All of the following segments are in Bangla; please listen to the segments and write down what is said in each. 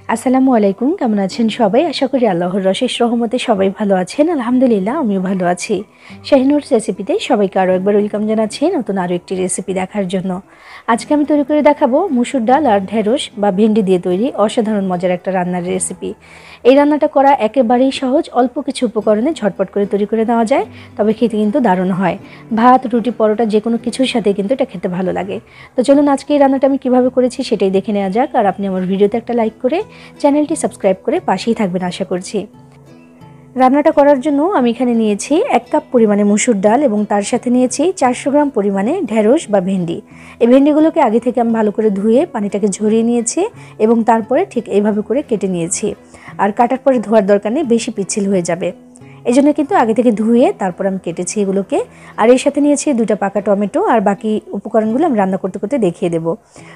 আসসালামু আলাইকুম, কেমন আছেন সবাই? আশা করি আল্লাহর অশেষ রহমতে সবাই ভালো আছেন। আলহামদুলিল্লাহ আমিও ভালো আছি। শাহিনুর রেসিপিতে সবাইকে আরও একবার ওয়েলকাম জানাচ্ছি নতুন আরও একটি রেসিপি দেখার জন্য। আজকে আমি তৈরি করে দেখাবো মুসুর ডাল আর ঢেঁড়স বা ভেন্ডি দিয়ে তৈরি অসাধারণ মজার একটা রান্নার রেসিপি। এই রান্নাটা করা একেবারেই সহজ, অল্প কিছু উপকরণে ঝটপট করে তৈরি করে নেওয়া যায়, তবে খেতে কিন্তু দারুণ হয়। ভাত, রুটি, পরোটা যে কোনো কিছুর সাথে কিন্তু এটা খেতে ভালো লাগে। তো চলুন আজকে এই রান্নাটা আমি কীভাবে করেছি সেটাই দেখে নেওয়া যাক। আর আপনি আমার ভিডিওতে একটা লাইক করে চ্যানেলটি সাবস্ক্রাইব করে পাশেই থাকবেন আশা করছি। রান্নাটা করার জন্য আমি এখানে নিয়েছি 1 কাপ পরিমাণে মুসুর ডাল এবং তার সাথে নিয়েছি 400 গ্রাম পরিমাণে ঢেঁড়স বা ভেন্ডি। এই ভেন্ডিগুলোকে আগে থেকে আমি ভালো করে ধুয়ে পানিটাকে ঝরিয়ে নিয়েছি এবং তারপরে ঠিক এইভাবে করে কেটে নিয়েছি। আর কাটার পরে ধোয়ার দরকার নেই, বেশি পিচ্ছিল হয়ে যাবে। এই জন্য কিন্তু আগে থেকে ধুয়ে তারপর আমি কেটেছি এগুলোকে। আর এর সাথে নিয়েছি 2টা পাকা টমেটো, আর বাকি উপকরণগুলো আমি রান্না করতে করতে দেখিয়ে দেবো।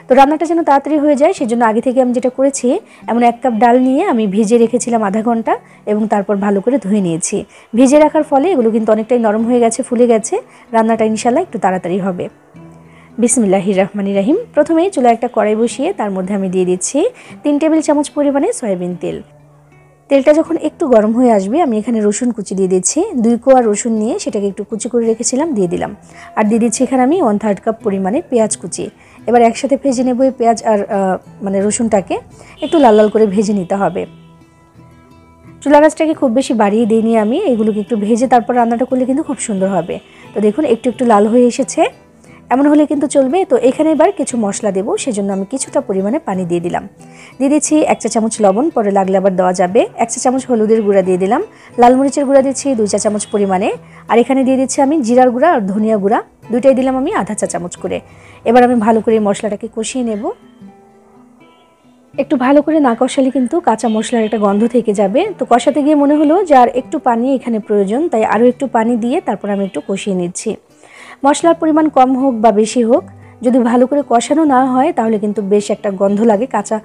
তো রান্নাটা যেন তাড়াতাড়ি হয়ে যায় সেজন্য আগে থেকে আমি যেটা করেছি, এমন 1 কাপ ডাল নিয়ে আমি ভিজিয়ে রেখেছিলাম আধা ঘন্টা এবং তারপর ভালো করে ধুয়ে নিয়েছি। ভিজিয়ে রাখার ফলে এগুলো কিন্তু অনেকটাই নরম হয়ে গেছে, ফুলে গেছে। রান্নাটা ইনশাল্লাহ একটু তাড়াতাড়ি হবে। বিসমিল্লাহির রহমানির রহিম। প্রথমেই চুলায় একটা কড়াই বসিয়ে তার মধ্যে আমি দিয়ে দিচ্ছি 3 টেবিল চামচ পরিমাণে সয়াবিন তেল। তেলটা যখন একটু গরম হয়ে আসবে আমি এখানে রসুন কুচি দিয়ে দিচ্ছি। 2 কোয়া রসুন নিয়ে সেটাকে একটু কুচি করে রেখেছিলাম, দিয়ে দিলাম। আর দিয়ে দিচ্ছি এখানে আমি 1/3 কাপ পরিমাণে পেঁয়াজ কুচি। এবার একসাথে ভেজে নেব এই পেঁয়াজ আর রসুনটাকে একটু লাল লাল করে ভেজে নিতে হবে। চুলা গাছটাকে খুব বেশি বাড়িয়ে দিইনি আমি, এগুলোকে একটু ভেজে তারপর রান্নাটা করলে কিন্তু খুব সুন্দর হবে। তো দেখুন একটু একটু লাল হয়ে এসেছে, এমন হলে কিন্তু চলবে। তো এখানে এবার কিছু মশলা দেবো, সেজন্য আমি কিছুটা পরিমাণে পানি দিয়ে দিলাম। দিয়ে দিচ্ছি 1 চা চামচ লবণ, পরে লাগলে আবার দেওয়া যাবে। 1 চা চামচ হলুদের গুঁড়া দিয়ে দিলাম। লাল মরিচের গুঁড়া দিচ্ছি 2 চা চামচ পরিমাণে। আর এখানে দিয়ে দিচ্ছি আমি জিরার গুঁড়া আর ধনিয়া গুঁড়া, দুইটাই দিলাম আমি আধা চা চামচ করে। এবার আমি ভালো করে মশলাটাকে কষিয়ে নেব। একটু ভালো করে না কষালে কিন্তু কাঁচা মশলার একটা গন্ধ থেকে যাবে। তো কষাতে গিয়ে মনে হলো যে আর একটু পানি এখানে প্রয়োজন, তাই আরও একটু পানি দিয়ে তারপর আমি একটু কষিয়ে নিচ্ছি। মশলার পরিমাণ কম হোক বা বেশি হোক, যদি ভালো করে কষানো না হয় তাহলে কিন্তু বেশ একটা গন্ধ লাগে, কাঁচা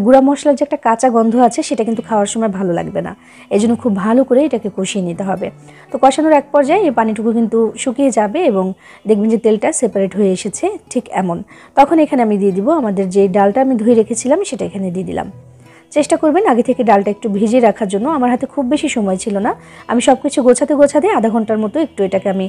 গুঁড়া মশলার যে একটা কাঁচা গন্ধ আছে সেটা কিন্তু খাওয়ার সময় ভালো লাগবে না। এই জন্য খুব ভালো করে এটাকে কষিয়ে নিতে হবে। তো কষানোর এক পর্যায়ে এই পানিটুকু কিন্তু শুকিয়ে যাবে এবং দেখবেন যে তেলটা সেপারেট হয়ে এসেছে, ঠিক এমন। তখন এখানে আমি দিয়ে দিব আমাদের যে ডালটা আমি ধুয়ে রেখেছিলাম সেটা এখানে দিয়ে দিলাম। চেষ্টা করবেন আগে থেকে ডালটা একটু ভিজিয়ে রাখার জন্য। আমার হাতে খুব বেশি সময় ছিল না, আমি সব কিছু গোছাতে গোছাতে আধা ঘন্টার মতো একটু এটাকে আমি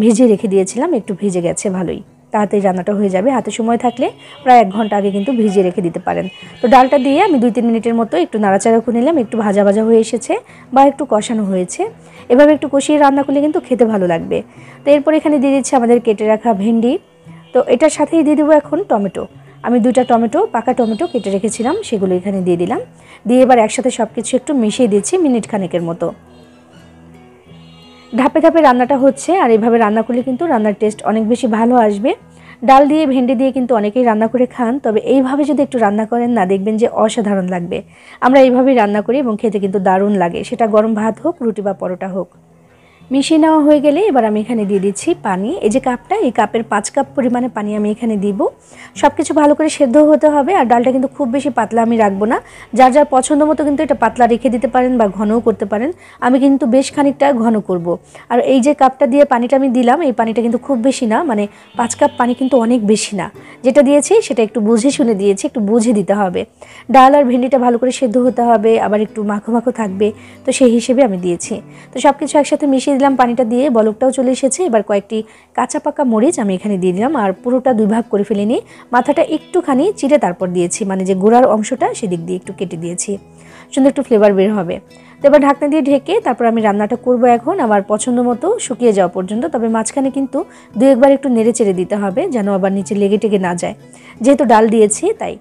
ভিজিয়ে রেখে দিয়েছিলাম। একটু ভিজে গেছে, ভালোই তাড়াতাড়ি রান্নাটা হয়ে যাবে। হাতে সময় থাকলে প্রায় 1 ঘন্টা আগে কিন্তু ভিজিয়ে রেখে দিতে পারেন। তো ডালটা দিয়ে আমি 2-3 মিনিটের মতো একটু নাড়াচাড়া করে নিলাম। একটু ভাজা ভাজা হয়ে এসেছে বা একটু কষানো হয়েছে, এভাবে একটু কষিয়ে রান্না করলে কিন্তু খেতে ভালো লাগবে। তো এরপর এখানে দিয়ে দিচ্ছি আমাদের কেটে রাখা ভেন্ডি। তো এটার সাথেই দিয়ে দেবো এখন টমেটো। আমি 2টা টমেটো, পাকা টমেটো কেটে রেখেছিলাম, সেগুলো এখানে দিয়ে দিলাম। দিয়ে এবার একসাথে সব কিছু একটু মিশিয়ে দিচ্ছি মিনিট খানেকের মতো। ধাপে ধাপে রান্নাটা হচ্ছে, আর এইভাবে রান্না করলে কিন্তু রান্নার টেস্ট অনেক বেশি ভালো আসবে। ডাল দিয়ে ভেন্ডি দিয়ে কিন্তু অনেকেই রান্না করে খান, তবে এইভাবে যদি একটু রান্না করেন না, দেখবেন যে অসাধারণ লাগবে। আমরা এইভাবেই রান্না করি এবং খেতে কিন্তু দারুণ লাগে, সেটা গরম ভাত হোক, রুটি বা পরোটা হোক। মিশিয়ে নেওয়া হয়ে গেলে এবার আমি এখানে দিয়ে দিচ্ছি পানি। এই যে কাপটা, এই কাপের 5 কাপ পরিমাণে পানি আমি এখানে দিব। সব কিছু ভালো করে সেদ্ধ হতে হবে, আর ডালটা কিন্তু খুব বেশি পাতলা আমি রাখবো না। যার যার পছন্দ মতো কিন্তু এটা পাতলা রেখে দিতে পারেন বা ঘনও করতে পারেন। আমি কিন্তু বেশ খানিকটা ঘন করব। আর এই যে কাপটা দিয়ে পানিটা আমি দিলাম, এই পানিটা কিন্তু খুব বেশি না, 5 কাপ পানি কিন্তু অনেক বেশি না। যেটা দিয়েছি সেটা একটু বুঝে শুনে দিয়েছি, একটু বুঝে দিতে হবে। ডাল আর ভেন্ডিটা ভালো করে সেদ্ধ হতে হবে, আবার একটু মাখো মাখো থাকবে, তো সেই হিসেবে আমি দিয়েছি। তো সব কিছু একসাথে মিশিয়ে দিলাম, পানিটা দিয়ে বলকটাও চলে এসেছে। এবার কয়েকটি কাঁচা পাকা মরিচ আমি এখানে দিয়ে দিলাম, আর পুরোটা 2 ভাগ করে ফেলিনি, মাথাটা একটুখানি চিড়ে তারপর দিয়েছি, যে গোড়ার অংশটা সেদিক দিয়ে একটু কেটে দিয়েছি, সুন্দর একটু ফ্লেভার বের হবে। তো এবার ঢাকনা দিয়ে ঢেকে তারপর আমি রান্নাটা করব এখন আমার পছন্দ মতো শুকিয়ে যাওয়া পর্যন্ত। তবে মাঝখানে কিন্তু 2-1 বার একটু নেড়ে চেড়ে দিতে হবে, যেন আবার নিচে লেগে টেগে না যায়, যেহেতু ডাল দিয়েছি তাই।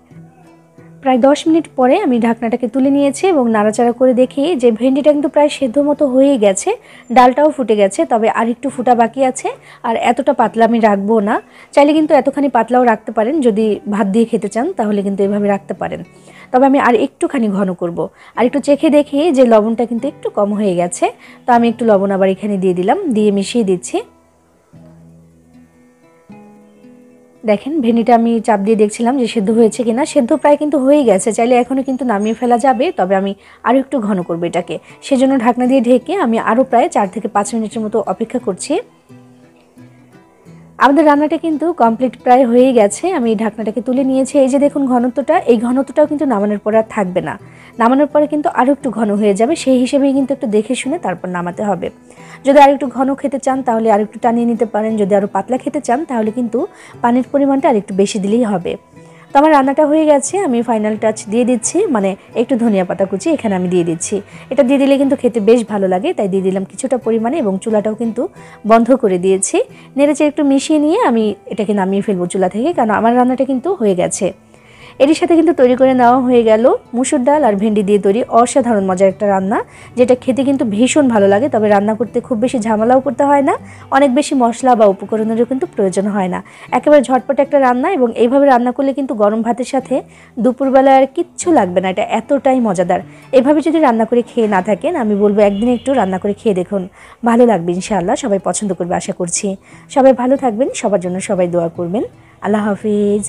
প্রায় 10 মিনিট পরে আমি ঢাকনাটাকে তুলে নিয়েছি এবং নাড়াচাড়া করে দেখি যে ভেন্ডিটা কিন্তু প্রায় সেদ্ধ মতো হয়েই গেছে, ডালটাও ফুটে গেছে, তবে আর একটু ফুটা বাকি আছে। আর এতটা পাতলা আমি রাখবো না, চাইলে কিন্তু এতখানি পাতলাও রাখতে পারেন, যদি ভাত দিয়ে খেতে চান তাহলে কিন্তু এভাবে রাখতে পারেন। তবে আমি আর একটুখানি ঘন করব। আর একটু চেখে দেখি যে লবণটা কিন্তু একটু কম হয়ে গেছে, তো আমি একটু লবণ আবার এখানে দিয়ে দিলাম, দিয়ে মিশিয়ে দিচ্ছি। দেখেন ভেন্ডিটা আমি চাপ দিয়ে দেখছিলাম যে সেদ্ধ হয়েছে কিনা, সেদ্ধ প্রায় কিন্তু হয়েই গেছে, চাইলে এখনও কিন্তু নামিয়ে ফেলা যাবে, তবে আমি আরও একটু ঘন করবো এটাকে। সেজন্য ঢাকনা দিয়ে ঢেকে আমি আরও প্রায় 4 থেকে 5 মিনিটের মতো অপেক্ষা করছি। আমাদের রান্নাটা কিন্তু কমপ্লিট প্রায় হয়ে গেছে। আমি ঢাকনাটাকে তুলে নিয়েছি। এই যে দেখুন ঘনত্বটা, এই ঘনত্বটাও কিন্তু নামানোর পর আর থাকবে না। নামানোর পরে কিন্তু আরও একটু ঘন হয়ে যাবে, সেই হিসেবেই কিন্তু একটু দেখে শুনে তারপর নামাতে হবে। যদি আর একটু ঘন খেতে চান তাহলে আর একটু টানিয়ে নিতে পারেন, যদি আরও পাতলা খেতে চান তাহলে কিন্তু পানির পরিমাণটা আর একটু বেশি দিলেই হবে। তো আমার রান্নাটা হয়ে গেছে, আমি ফাইনাল টাচ দিয়ে দিচ্ছি, মানে একটু ধনিয়া পাতা কুচি এখানে আমি দিয়ে দিচ্ছি। এটা দিয়ে দিলে কিন্তু খেতে বেশ ভালো লাগে, তাই দিয়ে দিলাম কিছুটা পরিমাণে এবং চুলাটাও কিন্তু বন্ধ করে দিয়েছি। নেড়েচেড়ে একটু মিশিয়ে নিয়ে আমি এটাকে নামিয়ে ফেলবো চুলা থেকে, কারণ আমার রান্নাটা কিন্তু হয়ে গেছে। এর সাথে কিন্তু তৈরি করে নেওয়া হয়ে গেল মুসুর ডাল আর ভেন্ডি দিয়ে তৈরি অসাধারণ মজার একটা রান্না, যেটা খেতে কিন্তু ভীষণ ভালো লাগে। তবে রান্না করতে খুব বেশি ঝামেলাও করতে হয় না, অনেক বেশি মশলা বা উপকরণেরও কিন্তু প্রয়োজন হয় না। একেবারে ঝটপট একটা রান্না, এবং এইভাবে রান্না করলে কিন্তু গরম ভাতের সাথে দুপুরবেলা আর কিচ্ছু লাগবে না, এটা এতটাই মজাদার। এভাবে যদি রান্না করে খেয়ে না থাকেন, আমি বলবো একদিন একটু রান্না করে খেয়ে দেখুন, ভালো লাগবে ইনশাআল্লাহ। সবাই পছন্দ করবে আশা করছি। সবাই ভালো থাকবেন, সবার জন্য সবাই দোয়া করবেন। আল্লাহ হাফিজ।